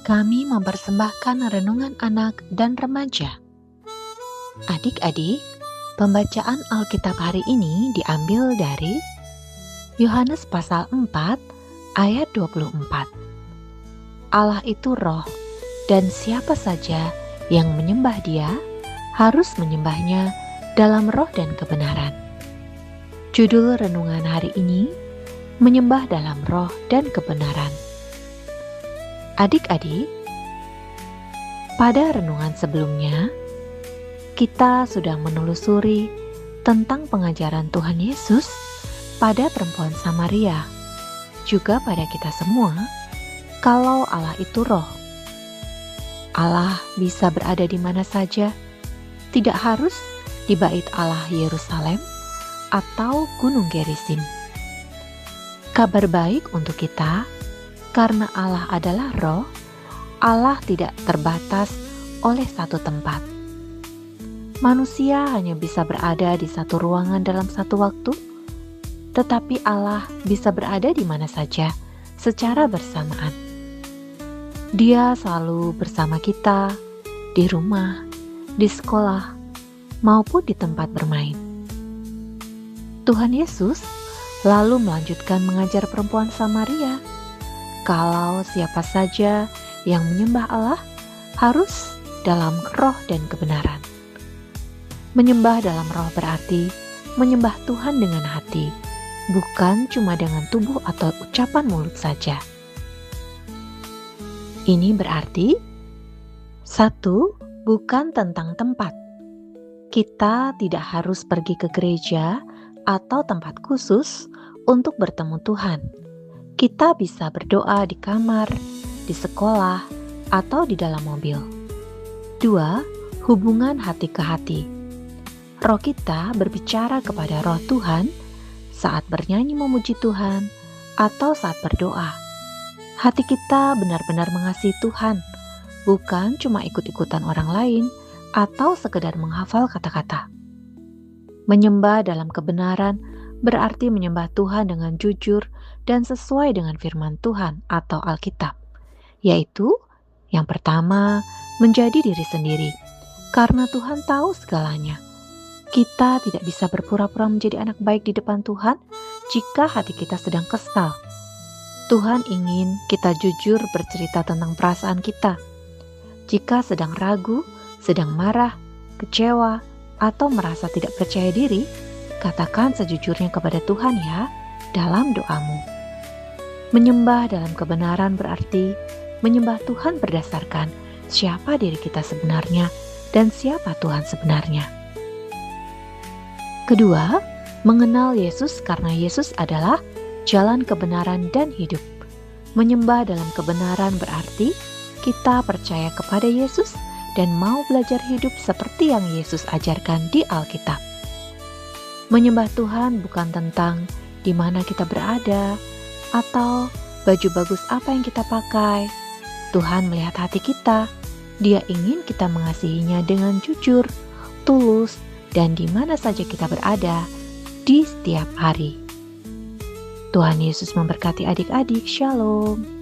Kami mempersembahkan renungan anak dan remaja. Adik-adik, pembacaan Alkitab hari ini diambil dari Yohanes pasal 4 ayat 24. Allah itu roh, dan siapa saja yang menyembah Dia harus menyembahnya dalam roh dan kebenaran. Judul renungan hari ini, menyembah dalam roh dan kebenaran. Adik-adik, pada renungan sebelumnya, kita sudah menelusuri tentang pengajaran Tuhan Yesus pada perempuan Samaria, juga pada kita semua, kalau Allah itu roh. Allah bisa berada di mana saja, tidak harus di bait Allah Yerusalem atau Gunung Gerizim. Kabar baik untuk kita, karena Allah adalah roh, Allah tidak terbatas oleh satu tempat. Manusia hanya bisa berada di satu ruangan dalam satu waktu, tetapi Allah bisa berada di mana saja secara bersamaan. Dia selalu bersama kita, di rumah, di sekolah, maupun di tempat bermain. Tuhan Yesus lalu melanjutkan mengajar perempuan Samaria, kalau siapa saja yang menyembah Allah harus dalam roh dan kebenaran. Menyembah dalam roh berarti menyembah Tuhan dengan hati, bukan cuma dengan tubuh atau ucapan mulut saja. Ini berarti, 1. Bukan tentang tempat. Kita tidak harus pergi ke gereja atau tempat khusus untuk bertemu Tuhan. Kita bisa berdoa di kamar, di sekolah, atau di dalam mobil. 2. Hubungan hati ke hati. Roh kita berbicara kepada roh Tuhan saat bernyanyi memuji Tuhan atau saat berdoa. Hati kita benar-benar mengasihi Tuhan, bukan cuma ikut-ikutan orang lain atau sekedar menghafal kata-kata. Menyembah dalam kebenaran berarti menyembah Tuhan dengan jujur dan sesuai dengan firman Tuhan atau Alkitab, yaitu yang pertama, menjadi diri sendiri, karena Tuhan tahu segalanya. Kita tidak bisa berpura-pura menjadi anak baik di depan Tuhan jika hati kita sedang kesal. Tuhan ingin kita jujur bercerita tentang perasaan kita. Jika sedang ragu, sedang marah, kecewa, atau merasa tidak percaya diri, katakan sejujurnya kepada Tuhan ya, dalam doamu. Menyembah dalam kebenaran berarti menyembah Tuhan berdasarkan siapa diri kita sebenarnya dan siapa Tuhan sebenarnya. Kedua, mengenal Yesus karena Yesus adalah jalan kebenaran dan hidup. Menyembah dalam kebenaran berarti kita percaya kepada Yesus dan mau belajar hidup seperti yang Yesus ajarkan di Alkitab. Menyembah Tuhan bukan tentang di mana kita berada atau baju bagus apa yang kita pakai. Tuhan melihat hati kita. Dia ingin kita mengasihinya dengan jujur, tulus, dan di mana saja kita berada di setiap hari. Tuhan Yesus memberkati adik-adik. Shalom.